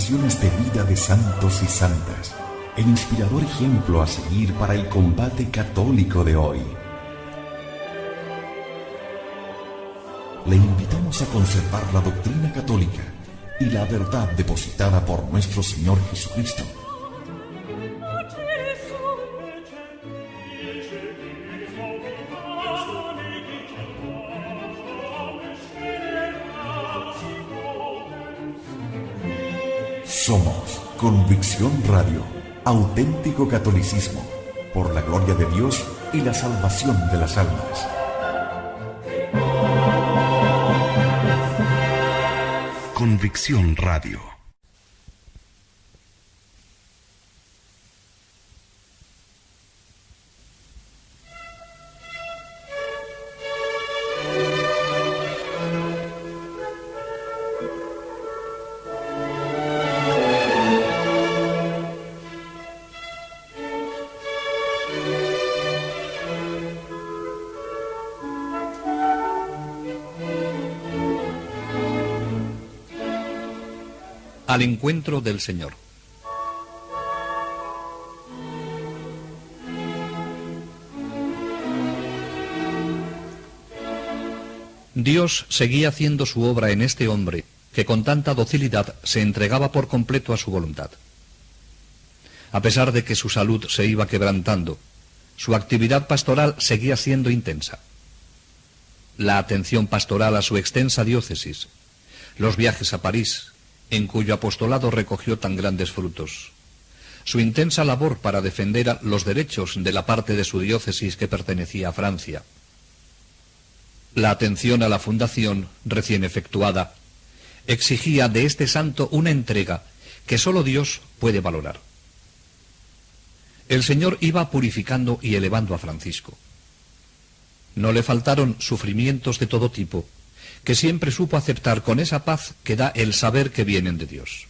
narraciones de vida de santos y santas, el inspirador ejemplo a seguir para el combate católico de hoy. Le invitamos a conservar la doctrina católica y la verdad depositada por nuestro Señor Jesucristo. Somos Convicción Radio, auténtico catolicismo, por la gloria de Dios y la salvación de las almas. Convicción Radio. Al encuentro del Señor. Dios seguía haciendo su obra en este hombre, que con tanta docilidad se entregaba por completo a su voluntad. A pesar de que su salud se iba quebrantando, su actividad pastoral seguía siendo intensa. La atención pastoral a su extensa diócesis, los viajes a París, en cuyo apostolado recogió tan grandes frutos, su intensa labor para defender los derechos de la parte de su diócesis que pertenecía a Francia, la atención a la fundación recién efectuada, exigía de este santo una entrega que sólo Dios puede valorar. El Señor iba purificando y elevando a Francisco. No le faltaron sufrimientos de todo tipo, que siempre supo aceptar con esa paz que da el saber que vienen de Dios.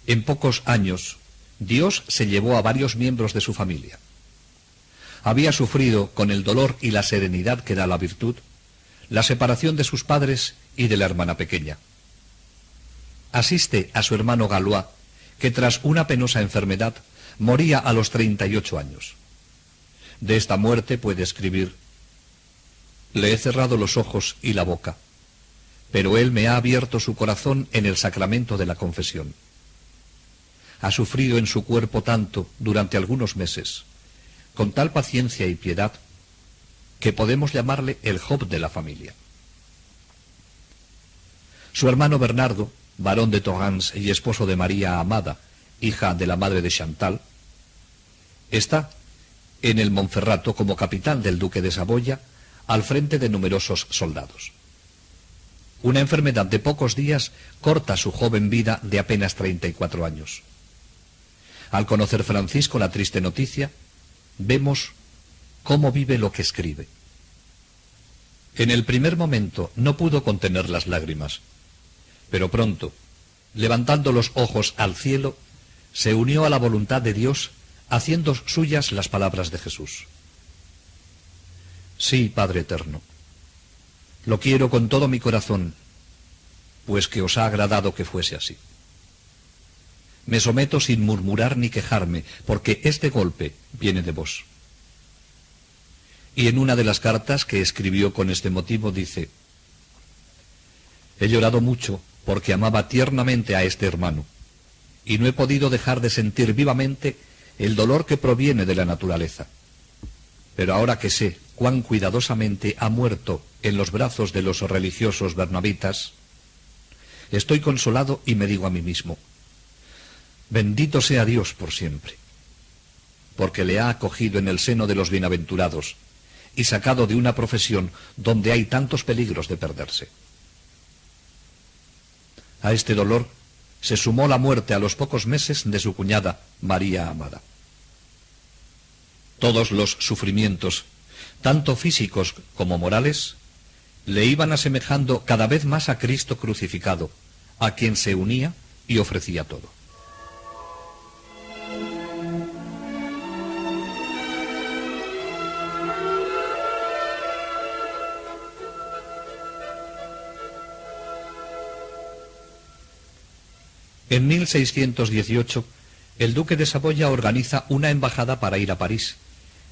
En pocos años, Dios se llevó a varios miembros de su familia. Había sufrido, con el dolor y la serenidad que da la virtud, la separación de sus padres y de la hermana pequeña. Asiste a su hermano Galois, que tras una penosa enfermedad moría a los 38 años. De esta muerte puede escribir: le he cerrado los ojos y la boca, pero Él me ha abierto su corazón en el sacramento de la confesión. Ha sufrido en su cuerpo tanto durante algunos meses, con tal paciencia y piedad, que podemos llamarle el Job de la familia. Su hermano Bernardo, barón de Thorens y esposo de María Amada, hija de la madre de Chantal, está en el Monferrato como capitán del duque de Saboya, al frente de numerosos soldados. Una enfermedad de pocos días corta su joven vida de apenas 34 años. Al conocer Francisco la triste noticia, vemos cómo vive lo que escribe. En el primer momento no pudo contener las lágrimas, pero pronto, levantando los ojos al cielo, se unió a la voluntad de Dios, haciendo suyas las palabras de Jesús. Sí, Padre eterno, lo quiero con todo mi corazón, pues que os ha agradado que fuese así. Me someto sin murmurar ni quejarme, porque este golpe viene de vos. Y en una de las cartas que escribió con este motivo dice: he llorado mucho porque amaba tiernamente a este hermano, y no he podido dejar de sentir vivamente el dolor que proviene de la naturaleza. Pero ahora que sé cuán cuidadosamente ha muerto en los brazos de los religiosos bernabitas, estoy consolado y me digo a mí mismo: bendito sea Dios por siempre, porque le ha acogido en el seno de los bienaventurados y sacado de una profesión donde hay tantos peligros de perderse. A este dolor se sumó la muerte a los pocos meses de su cuñada, María Amada. Todos los sufrimientos, tanto físicos como morales, le iban asemejando cada vez más a Cristo crucificado, a quien se unía y ofrecía todo. En 1618, el duque de Saboya organiza una embajada para ir a París,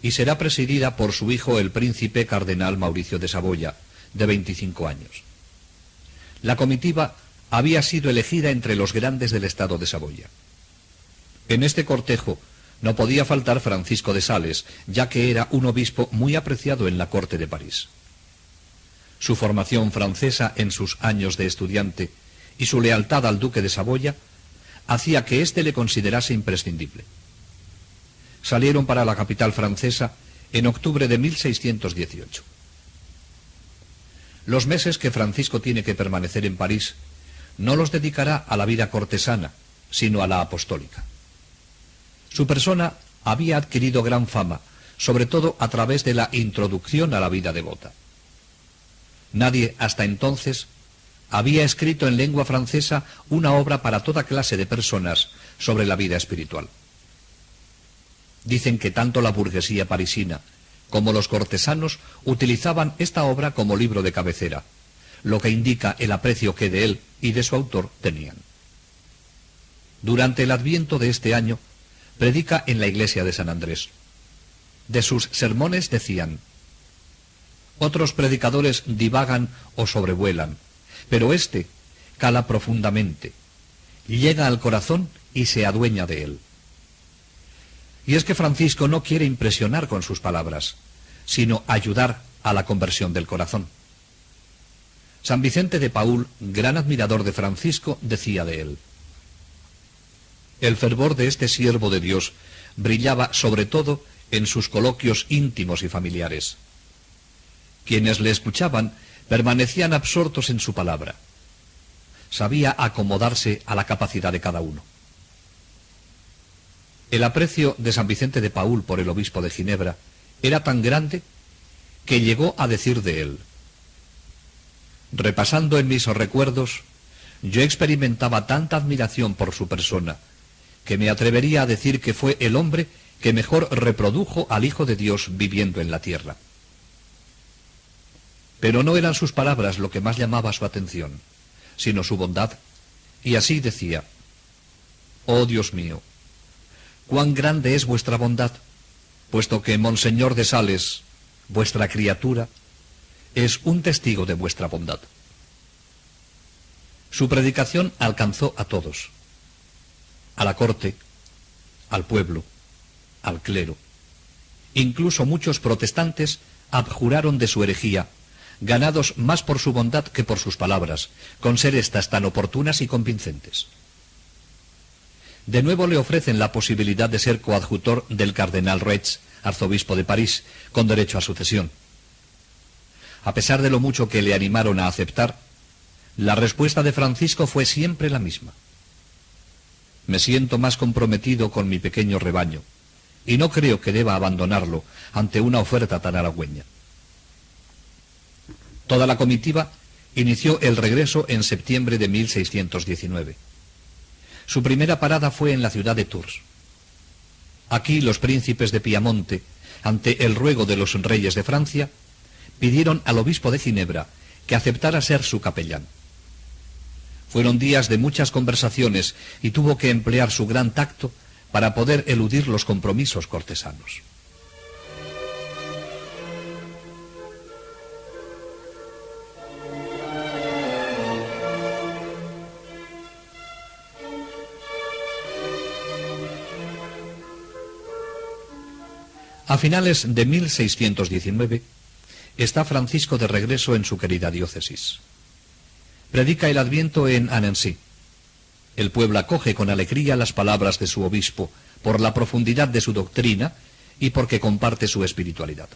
y será presidida por su hijo el príncipe cardenal Mauricio de Saboya, de 25 años. La comitiva había sido elegida entre los grandes del estado de Saboya. En este cortejo no podía faltar Francisco de Sales, ya que era un obispo muy apreciado en la corte de París. Su formación francesa en sus años de estudiante y su lealtad al duque de Saboya hacía que éste le considerase imprescindible. Salieron para la capital francesa en octubre de 1618. Los meses que Francisco tiene que permanecer en París no los dedicará a la vida cortesana, sino a la apostólica. Su persona había adquirido gran fama, sobre todo a través de la introducción a la vida devota. Nadie hasta entonces había escrito en lengua francesa una obra para toda clase de personas sobre la vida espiritual. Dicen que tanto la burguesía parisina como los cortesanos utilizaban esta obra como libro de cabecera, lo que indica el aprecio que de él y de su autor tenían. Durante el Adviento de este año, predica en la iglesia de San Andrés. De sus sermones decían: otros predicadores divagan o sobrevuelan, pero este cala profundamente, llega al corazón y se adueña de él. Y es que Francisco no quiere impresionar con sus palabras, sino ayudar a la conversión del corazón. San Vicente de Paúl, gran admirador de Francisco, decía de él: el fervor de este siervo de Dios brillaba sobre todo en sus coloquios íntimos y familiares. Quienes le escuchaban permanecían absortos en su palabra. Sabía acomodarse a la capacidad de cada uno. El aprecio de San Vicente de Paúl por el obispo de Ginebra era tan grande que llegó a decir de él: repasando en mis recuerdos, yo experimentaba tanta admiración por su persona, que me atrevería a decir que fue el hombre que mejor reprodujo al Hijo de Dios viviendo en la tierra. Pero no eran sus palabras lo que más llamaba su atención, sino su bondad, y así decía: oh Dios mío, cuán grande es vuestra bondad, puesto que Monseñor de Sales, vuestra criatura, es un testigo de vuestra bondad. Su predicación alcanzó a todos: a la corte, al pueblo, al clero. Incluso muchos protestantes abjuraron de su herejía, ganados más por su bondad que por sus palabras, con ser éstas tan oportunas y convincentes. De nuevo le ofrecen la posibilidad de ser coadjutor del cardenal Retz, arzobispo de París, con derecho a sucesión. A pesar de lo mucho que le animaron a aceptar, la respuesta de Francisco fue siempre la misma: me siento más comprometido con mi pequeño rebaño, y no creo que deba abandonarlo ante una oferta tan halagüeña. Toda la comitiva inició el regreso en septiembre de 1619. Su primera parada fue en la ciudad de Tours. Aquí los príncipes de Piamonte, ante el ruego de los reyes de Francia, pidieron al obispo de Ginebra que aceptara ser su capellán. Fueron días de muchas conversaciones y tuvo que emplear su gran tacto para poder eludir los compromisos cortesanos. A finales de 1619 está Francisco de regreso en su querida diócesis. Predica el Adviento en Annecy. El pueblo acoge con alegría las palabras de su obispo por la profundidad de su doctrina y porque comparte su espiritualidad.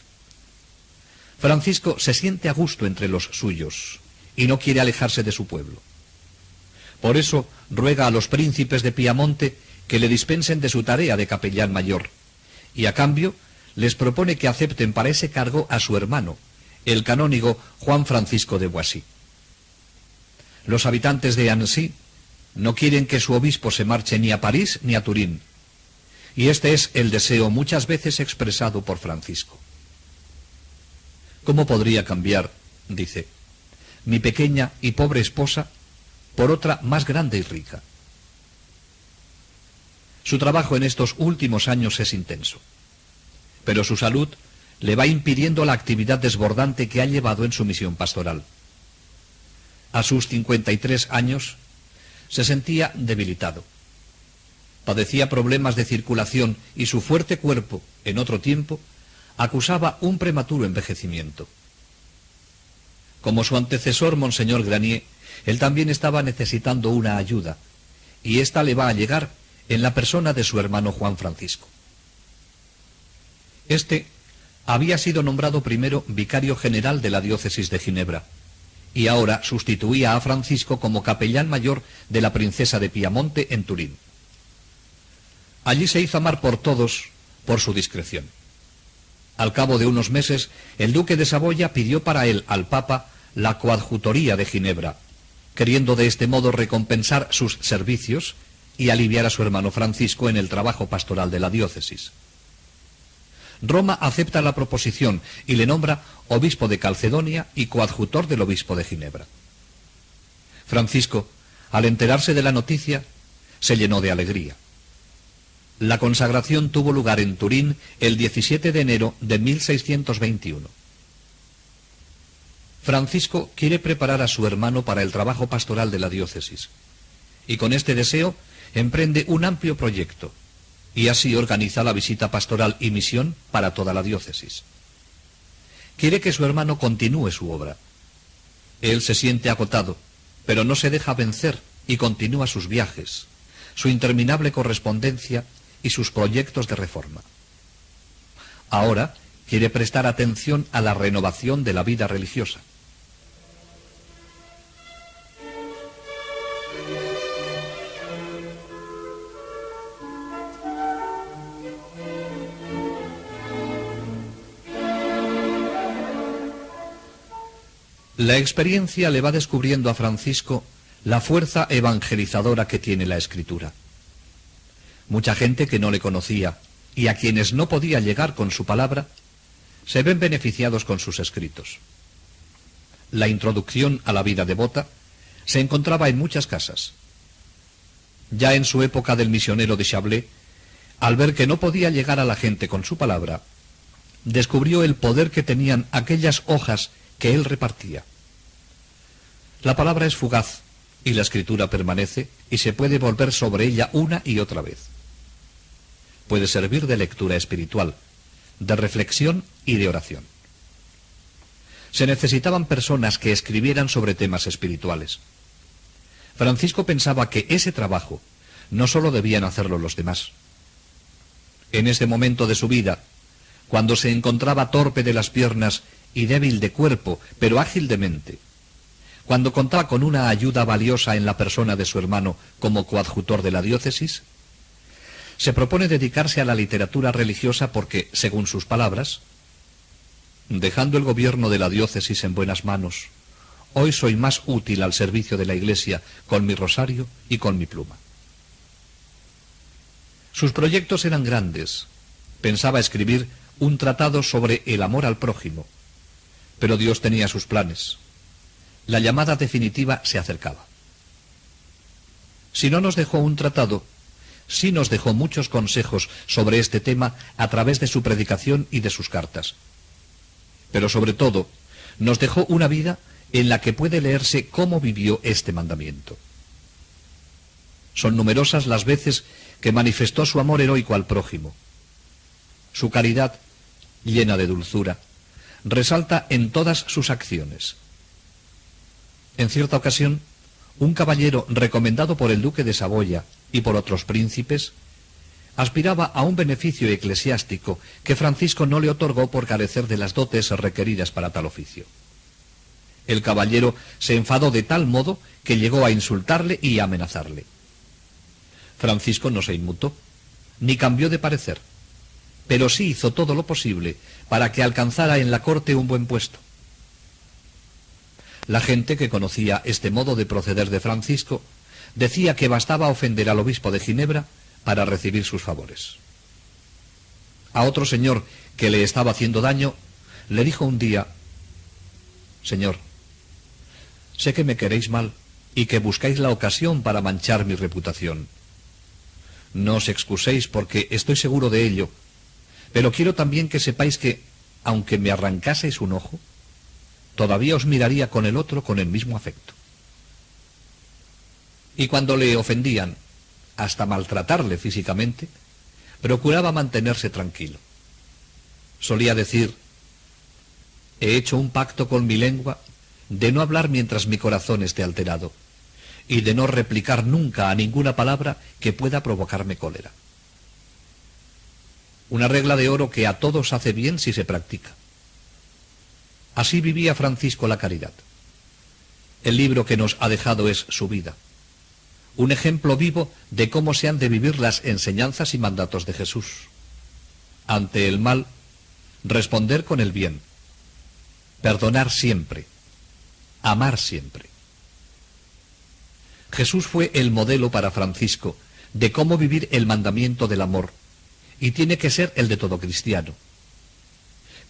Francisco se siente a gusto entre los suyos y no quiere alejarse de su pueblo. Por eso ruega a los príncipes de Piamonte que le dispensen de su tarea de capellán mayor, y a cambio les propone que acepten para ese cargo a su hermano, el canónigo Juan Francisco de Boissy. Los habitantes de Annecy no quieren que su obispo se marche ni a París ni a Turín, y este es el deseo muchas veces expresado por Francisco. ¿Cómo podría cambiar, dice, mi pequeña y pobre esposa por otra más grande y rica? Su trabajo en estos últimos años es intenso, pero su salud le va impidiendo la actividad desbordante que ha llevado en su misión pastoral. A sus 53 años se sentía debilitado. Padecía problemas de circulación y su fuerte cuerpo, en otro tiempo, acusaba un prematuro envejecimiento. Como su antecesor, Monseñor Granier, él también estaba necesitando una ayuda, y ésta le va a llegar en la persona de su hermano Juan Francisco. Este había sido nombrado primero vicario general de la diócesis de Ginebra, y ahora sustituía a Francisco como capellán mayor de la princesa de Piamonte en Turín. Allí se hizo amar por todos por su discreción. Al cabo de unos meses, el duque de Saboya pidió para él al Papa la coadjutoría de Ginebra, queriendo de este modo recompensar sus servicios y aliviar a su hermano Francisco en el trabajo pastoral de la diócesis. Roma acepta la proposición y le nombra obispo de Calcedonia y coadjutor del obispo de Ginebra. Francisco, al enterarse de la noticia, se llenó de alegría. La consagración tuvo lugar en Turín el 17 de enero de 1621. Francisco quiere preparar a su hermano para el trabajo pastoral de la diócesis, y con este deseo emprende un amplio proyecto, y así organiza la visita pastoral y misión para toda la diócesis. Quiere que su hermano continúe su obra. Él se siente agotado, pero no se deja vencer y continúa sus viajes, su interminable correspondencia y sus proyectos de reforma. Ahora quiere prestar atención a la renovación de la vida religiosa. La experiencia le va descubriendo a Francisco la fuerza evangelizadora que tiene la Escritura. Mucha gente que no le conocía y a quienes no podía llegar con su palabra, se ven beneficiados con sus escritos. La introducción a la vida devota se encontraba en muchas casas. Ya en su época del misionero de Chablais, al ver que no podía llegar a la gente con su palabra, descubrió el poder que tenían aquellas hojas que él repartía. La palabra es fugaz y la escritura permanece y se puede volver sobre ella una y otra vez. Puede servir de lectura espiritual, de reflexión y de oración. Se necesitaban personas que escribieran sobre temas espirituales. Francisco pensaba que ese trabajo no solo debían hacerlo los demás. En ese momento de su vida, cuando se encontraba torpe de las piernas y débil de cuerpo, pero ágil de mente, cuando contaba con una ayuda valiosa en la persona de su hermano como coadjutor de la diócesis, se propone dedicarse a la literatura religiosa porque, según sus palabras, dejando el gobierno de la diócesis en buenas manos, hoy soy más útil al servicio de la Iglesia con mi rosario y con mi pluma. Sus proyectos eran grandes. Pensaba escribir un tratado sobre el amor al prójimo, pero Dios tenía sus planes. La llamada definitiva se acercaba. Si no nos dejó un tratado, sí nos dejó muchos consejos sobre este tema a través de su predicación y de sus cartas. Pero sobre todo, nos dejó una vida en la que puede leerse cómo vivió este mandamiento. Son numerosas las veces que manifestó su amor heroico al prójimo. Su caridad, llena de dulzura, resalta en todas sus acciones. En cierta ocasión, un caballero recomendado por el duque de Saboya y por otros príncipes, aspiraba a un beneficio eclesiástico que Francisco no le otorgó por carecer de las dotes requeridas para tal oficio. El caballero se enfadó de tal modo que llegó a insultarle y a amenazarle. Francisco no se inmutó, ni cambió de parecer, pero sí hizo todo lo posible para que alcanzara en la corte un buen puesto. La gente que conocía este modo de proceder de Francisco decía que bastaba ofender al obispo de Ginebra para recibir sus favores. A otro señor que le estaba haciendo daño, le dijo un día: «Señor, sé que me queréis mal y que buscáis la ocasión para manchar mi reputación. No os excuséis porque estoy seguro de ello, pero quiero también que sepáis que, aunque me arrancaseis un ojo, todavía os miraría con el otro con el mismo afecto. Y cuando le ofendían, hasta maltratarle físicamente, procuraba mantenerse tranquilo. Solía decir: he hecho un pacto con mi lengua de no hablar mientras mi corazón esté alterado, y de no replicar nunca a ninguna palabra que pueda provocarme cólera. Una regla de oro que a todos hace bien si se practica. Así vivía Francisco la caridad. El libro que nos ha dejado es su vida, un ejemplo vivo de cómo se han de vivir las enseñanzas y mandatos de Jesús. Ante el mal, responder con el bien, perdonar siempre, amar siempre. Jesús fue el modelo para Francisco de cómo vivir el mandamiento del amor, y tiene que ser el de todo cristiano.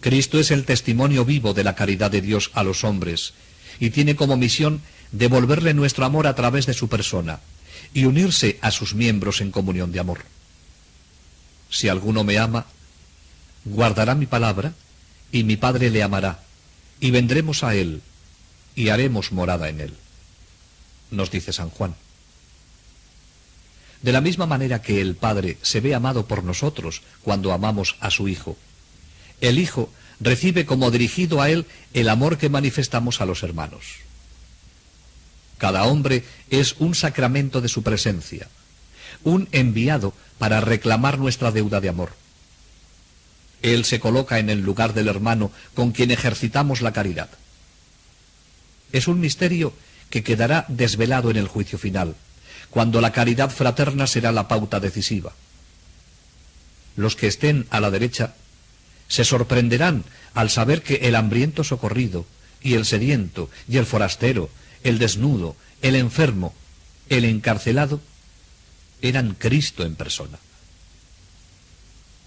Cristo es el testimonio vivo de la caridad de Dios a los hombres, y tiene como misión devolverle nuestro amor a través de su persona, y unirse a sus miembros en comunión de amor. Si alguno me ama, guardará mi palabra, y mi Padre le amará, y vendremos a él, y haremos morada en él, nos dice San Juan. De la misma manera que el Padre se ve amado por nosotros cuando amamos a su Hijo, el Hijo recibe como dirigido a él el amor que manifestamos a los hermanos. Cada hombre es un sacramento de su presencia, un enviado para reclamar nuestra deuda de amor. Él se coloca en el lugar del hermano con quien ejercitamos la caridad. Es un misterio que quedará desvelado en el juicio final, cuando la caridad fraterna será la pauta decisiva. Los que estén a la derecha se sorprenderán al saber que el hambriento socorrido, y el sediento, y el forastero, el desnudo, el enfermo, el encarcelado, eran Cristo en persona.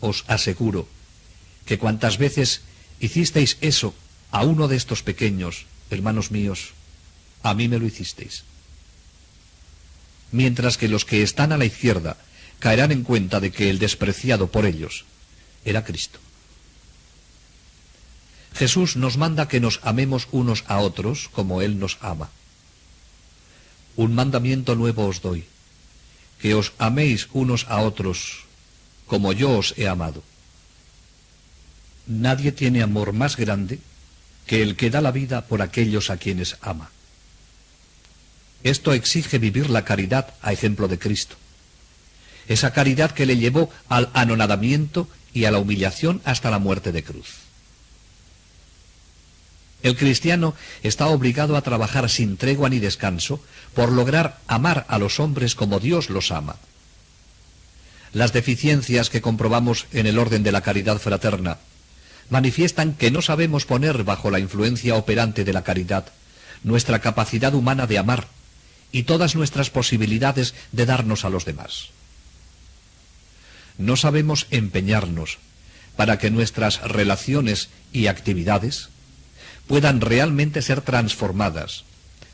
Os aseguro que cuantas veces hicisteis eso a uno de estos pequeños, hermanos míos, a mí me lo hicisteis. Mientras que los que están a la izquierda caerán en cuenta de que el despreciado por ellos era Cristo. Jesús nos manda que nos amemos unos a otros como Él nos ama. Un mandamiento nuevo os doy, que os améis unos a otros como yo os he amado. Nadie tiene amor más grande que el que da la vida por aquellos a quienes ama. Esto exige vivir la caridad a ejemplo de Cristo. Esa caridad que le llevó al anonadamiento y a la humillación hasta la muerte de cruz. El cristiano está obligado a trabajar sin tregua ni descanso por lograr amar a los hombres como Dios los ama. Las deficiencias que comprobamos en el orden de la caridad fraterna manifiestan que no sabemos poner bajo la influencia operante de la caridad nuestra capacidad humana de amar y todas nuestras posibilidades de darnos a los demás. No sabemos empeñarnos para que nuestras relaciones y actividades puedan realmente ser transformadas,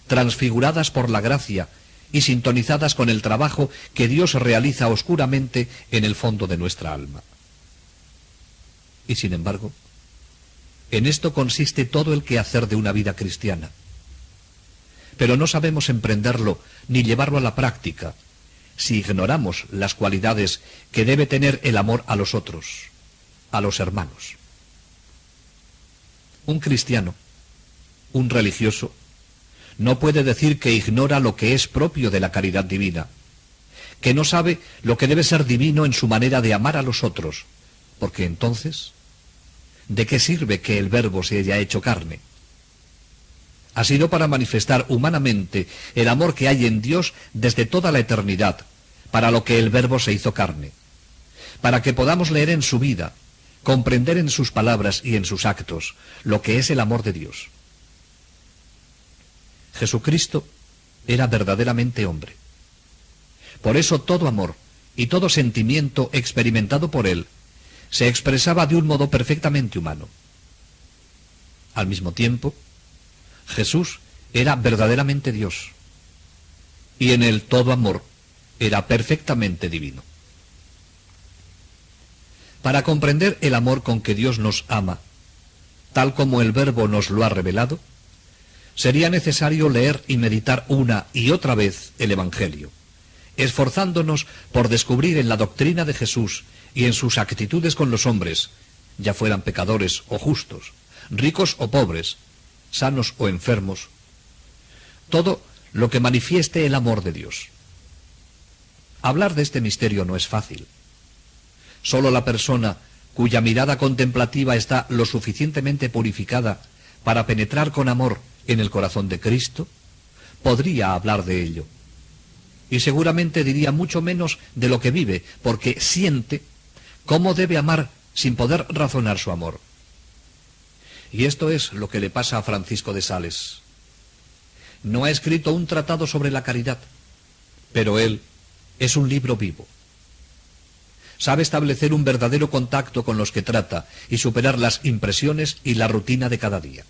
transfiguradas por la gracia y sintonizadas con el trabajo que Dios realiza oscuramente en el fondo de nuestra alma. Y sin embargo, en esto consiste todo el quehacer de una vida cristiana. Pero no sabemos emprenderlo ni llevarlo a la práctica si ignoramos las cualidades que debe tener el amor a los otros, a los hermanos. Un cristiano, un religioso, no puede decir que ignora lo que es propio de la caridad divina, que no sabe lo que debe ser divino en su manera de amar a los otros, porque entonces, ¿de qué sirve que el Verbo se haya hecho carne? Ha sido para manifestar humanamente el amor que hay en Dios desde toda la eternidad, para lo que el Verbo se hizo carne, para que podamos leer en su vida, comprender en sus palabras y en sus actos lo que es el amor de Dios. Jesucristo era verdaderamente hombre. Por eso todo amor y todo sentimiento experimentado por él se expresaba de un modo perfectamente humano. Al mismo tiempo, Jesús era verdaderamente Dios, y en él todo amor era perfectamente divino. Para comprender el amor con que Dios nos ama, tal como el Verbo nos lo ha revelado, sería necesario leer y meditar una y otra vez el Evangelio, esforzándonos por descubrir en la doctrina de Jesús y en sus actitudes con los hombres, ya fueran pecadores o justos, ricos o pobres, sanos o enfermos, todo lo que manifieste el amor de Dios. Hablar de este misterio no es fácil. Solo la persona cuya mirada contemplativa está lo suficientemente purificada para penetrar con amor en el corazón de Cristo, podría hablar de ello. Y seguramente diría mucho menos de lo que vive, porque siente cómo debe amar sin poder razonar su amor. Y esto es lo que le pasa a Francisco de Sales. No ha escrito un tratado sobre la caridad, pero él es un libro vivo. Sabe establecer un verdadero contacto con los que trata y superar las impresiones y la rutina de cada día.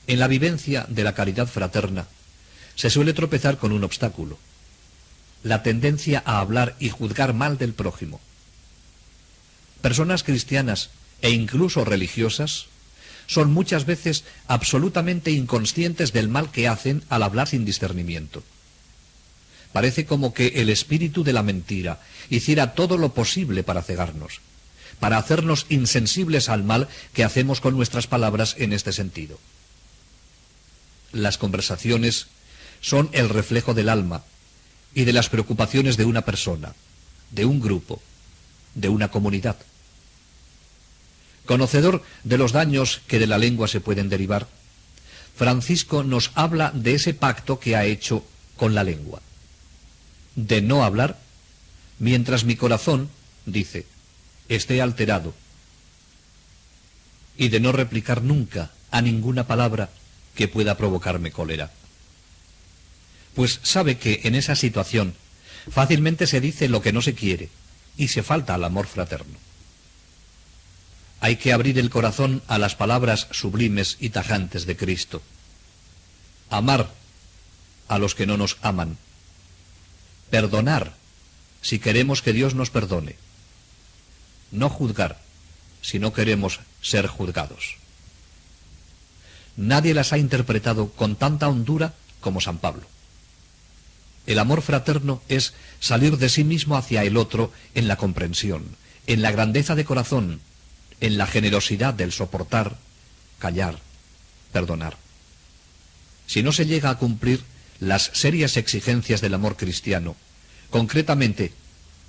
En la vivencia de la caridad fraterna se suele tropezar con un obstáculo: la tendencia a hablar y juzgar mal del prójimo. Personas cristianas e incluso religiosas son muchas veces absolutamente inconscientes del mal que hacen al hablar sin discernimiento. Parece como que el espíritu de la mentira hiciera todo lo posible para cegarnos, para hacernos insensibles al mal que hacemos con nuestras palabras en este sentido. Las conversaciones son el reflejo del alma y de las preocupaciones de una persona, de un grupo, de una comunidad. Conocedor de los daños que de la lengua se pueden derivar, Francisco nos habla de ese pacto que ha hecho con la lengua: de no hablar mientras mi corazón, dice, esté alterado, y de no replicar nunca a ninguna palabra que pueda provocarme cólera. Pues sabe que en esa situación fácilmente se dice lo que no se quiere y se falta al amor fraterno. Hay que abrir el corazón a las palabras sublimes y tajantes de Cristo. Amar a los que no nos aman. Perdonar si queremos que Dios nos perdone. No juzgar si no queremos ser juzgados. Nadie las ha interpretado con tanta hondura como San Pablo. El amor fraterno es salir de sí mismo hacia el otro en la comprensión, en la grandeza de corazón, en la generosidad del soportar, callar, perdonar. Si no se llega a cumplir las serias exigencias del amor cristiano, concretamente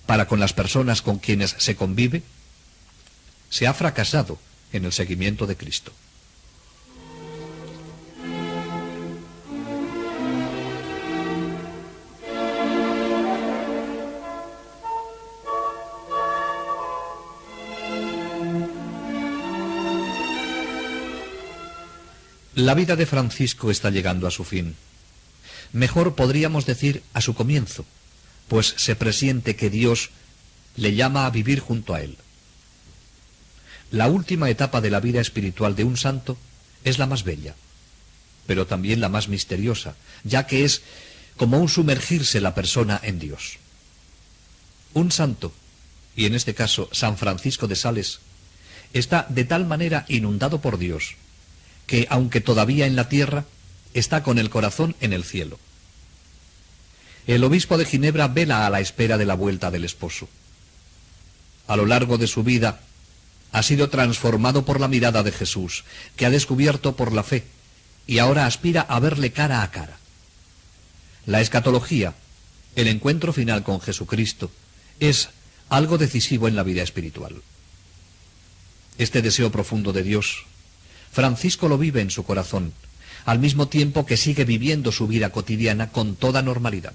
para con las personas con quienes se convive, se ha fracasado en el seguimiento de Cristo. La vida de Francisco está llegando a su fin. Mejor podríamos decir a su comienzo, pues se presiente que Dios le llama a vivir junto a él. La última etapa de la vida espiritual de un santo es la más bella, pero también la más misteriosa, ya que es como un sumergirse la persona en Dios. Un santo, y en este caso San Francisco de Sales, está de tal manera inundado por Dios, que, aunque todavía en la tierra, está con el corazón en el cielo. El obispo de Ginebra vela a la espera de la vuelta del esposo. A lo largo de su vida, ha sido transformado por la mirada de Jesús, que ha descubierto por la fe, y ahora aspira a verle cara a cara. La escatología, el encuentro final con Jesucristo, es algo decisivo en la vida espiritual. Este deseo profundo de Dios, Francisco lo vive en su corazón, al mismo tiempo que sigue viviendo su vida cotidiana con toda normalidad.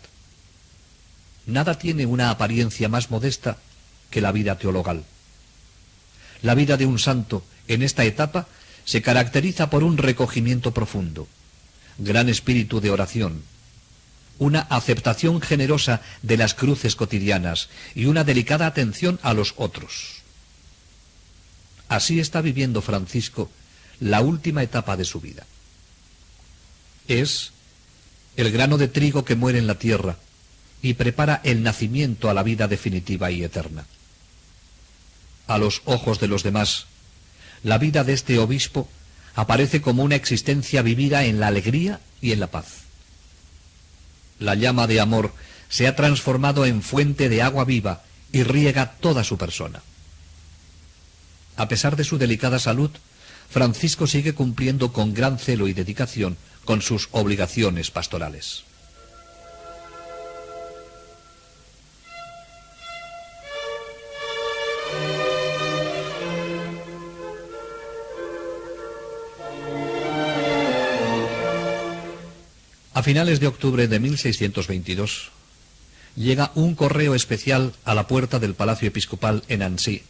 Nada tiene una apariencia más modesta que la vida teologal. La vida de un santo en esta etapa se caracteriza por un recogimiento profundo, gran espíritu de oración, una aceptación generosa de las cruces cotidianas y una delicada atención a los otros. Así está viviendo Francisco la última etapa de su vida. Es el grano de trigo que muere en la tierra y prepara el nacimiento a la vida definitiva y eterna. a los ojos de los demás, la vida de este obispo aparece como una existencia vivida en la alegría y en la paz. La llama de amor se ha transformado en fuente de agua viva y riega toda su persona. A pesar de su delicada salud, Francisco sigue cumpliendo con gran celo y dedicación con sus obligaciones pastorales. A finales de octubre de 1622, llega un correo especial a la puerta del Palacio Episcopal en Annecy,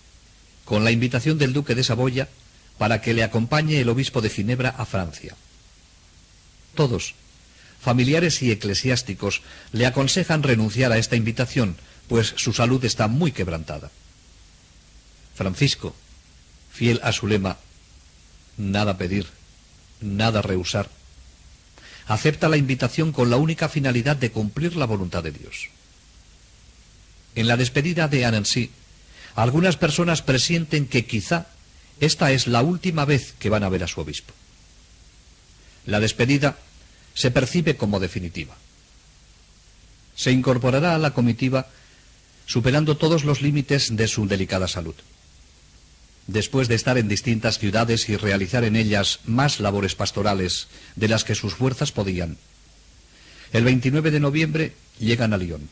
con la invitación del duque de Saboya para que le acompañe el obispo de Ginebra a Francia. Todos, familiares y eclesiásticos, le aconsejan renunciar a esta invitación, pues su salud está muy quebrantada. Francisco, fiel a su lema, nada pedir, nada rehusar, acepta la invitación con la única finalidad de cumplir la voluntad de Dios. En la despedida de Annecy, algunas personas presienten que quizá esta es la última vez que van a ver a su obispo. La despedida se percibe como definitiva. Se incorporará a la comitiva superando todos los límites de su delicada salud. Después de estar en distintas ciudades y realizar en ellas más labores pastorales de las que sus fuerzas podían, el 29 de noviembre llegan a Lyon.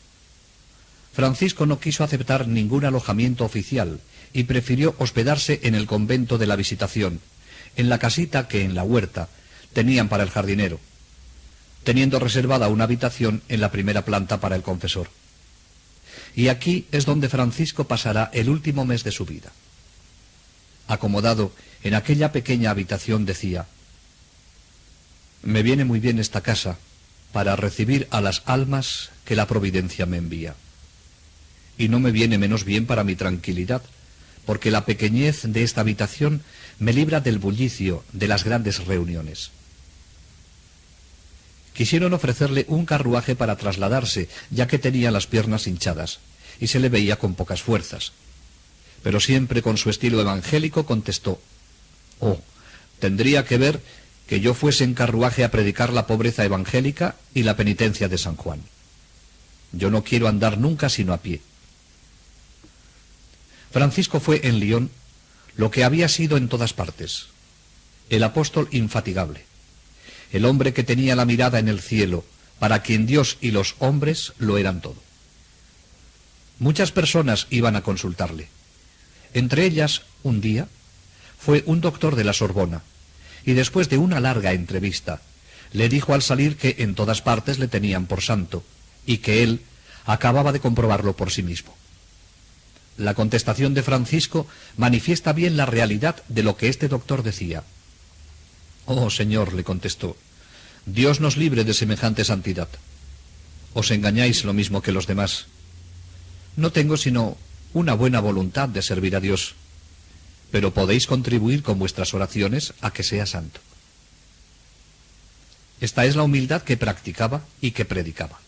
Francisco no quiso aceptar ningún alojamiento oficial y prefirió hospedarse en el convento de la Visitación, en la casita que en la huerta tenían para el jardinero, teniendo reservada una habitación en la primera planta para el confesor. Y aquí es donde Francisco pasará el último mes de su vida. Acomodado en aquella pequeña habitación decía: «Me viene muy bien esta casa para recibir a las almas que la providencia me envía. Y no me viene menos bien para mi tranquilidad, porque la pequeñez de esta habitación me libra del bullicio de las grandes reuniones». Quisieron ofrecerle un carruaje para trasladarse, ya que tenía las piernas hinchadas, y se le veía con pocas fuerzas. Pero siempre con su estilo evangélico contestó: «Oh, tendría que ver que yo fuese en carruaje a predicar la pobreza evangélica y la penitencia de San Juan. Yo no quiero andar nunca sino a pie». Francisco fue en Lyon lo que había sido en todas partes: el apóstol infatigable, el hombre que tenía la mirada en el cielo, para quien Dios y los hombres lo eran todo. Muchas personas iban a consultarle. Entre ellas, un día, fue un doctor de la Sorbona, y después de una larga entrevista, le dijo al salir que en todas partes le tenían por santo, y que él acababa de comprobarlo por sí mismo. La contestación de Francisco manifiesta bien la realidad de lo que este doctor decía. «Oh, Señor», le contestó, «Dios nos libre de semejante santidad. Os engañáis lo mismo que los demás. No tengo sino una buena voluntad de servir a Dios, pero podéis contribuir con vuestras oraciones a que sea santo». Esta es la humildad que practicaba y que predicaba.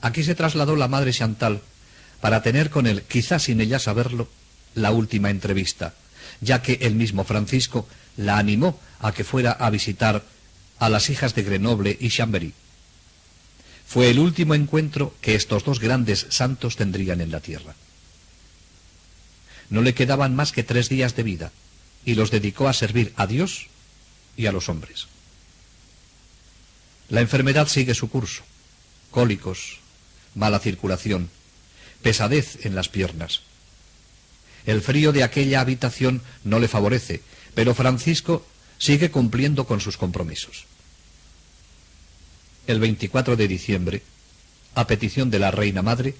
Aquí se trasladó la madre Chantal para tener con él, quizás sin ella saberlo, la última entrevista, ya que el mismo Francisco la animó a que fuera a visitar a las hijas de Grenoble y Chambéry. Fue el último encuentro que estos dos grandes santos tendrían en la tierra. No le quedaban más que 3 días de vida, y los dedicó a servir a Dios y a los hombres. La enfermedad sigue su curso: cólicos, mala circulación, pesadez en las piernas. El frío de aquella habitación no le favorece, pero Francisco sigue cumpliendo con sus compromisos. El 24 de diciembre, a petición de la Reina Madre,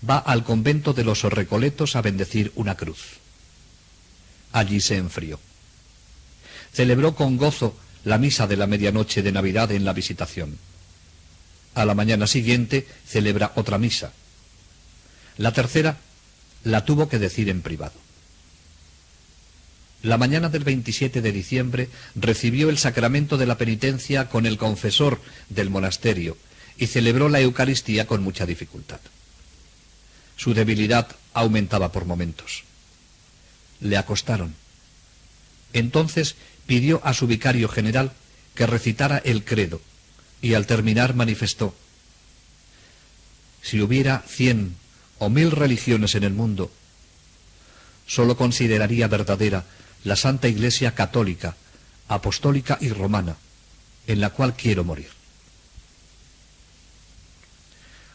va al convento de los Recoletos a bendecir una cruz. Allí se enfrió. Celebró con gozo la misa de la medianoche de Navidad en la Visitación. A la mañana siguiente celebra otra misa. La tercera la tuvo que decir en privado. La mañana del 27 de diciembre recibió el sacramento de la penitencia con el confesor del monasterio y celebró la Eucaristía con mucha dificultad. Su debilidad aumentaba por momentos. Le acostaron. Entonces pidió a su vicario general que recitara el credo, y al terminar manifestó: si hubiera 100 o 1000 religiones en el mundo, sólo consideraría verdadera la Santa Iglesia católica, apostólica y romana, en la cual quiero morir.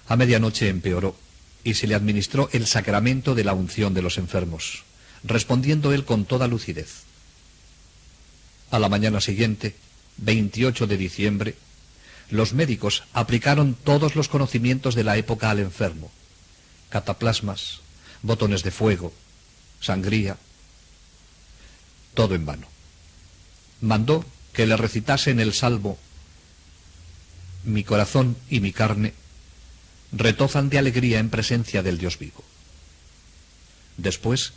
A medianoche empeoró y se le administró el sacramento de la unción de los enfermos, respondiendo él con toda lucidez. A la mañana siguiente, 28 de diciembre, los médicos aplicaron todos los conocimientos de la época al enfermo: cataplasmas, botones de fuego, sangría. Todo en vano. Mandó que le recitasen el salmo: mi corazón y mi carne retozan de alegría en presencia del Dios vivo. Después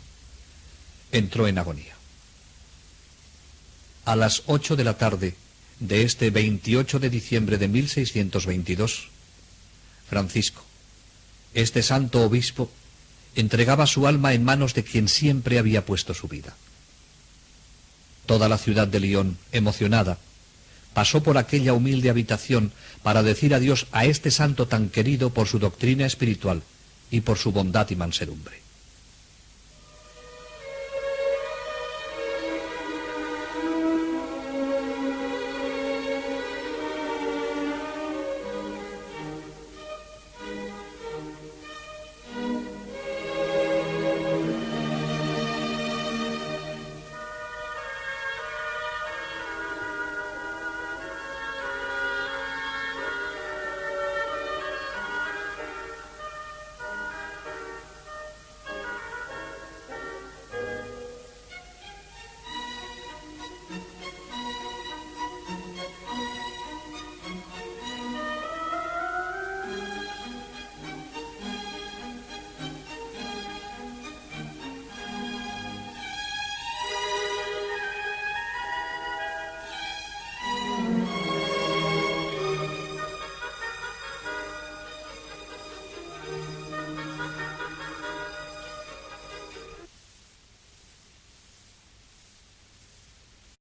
entró en agonía. A las 8 de la tarde de este 28 de diciembre de 1622, Francisco, este santo obispo, entregaba su alma en manos de quien siempre había puesto su vida. Toda la ciudad de Lyon, emocionada, pasó por aquella humilde habitación para decir adiós a este santo tan querido por su doctrina espiritual y por su bondad y mansedumbre.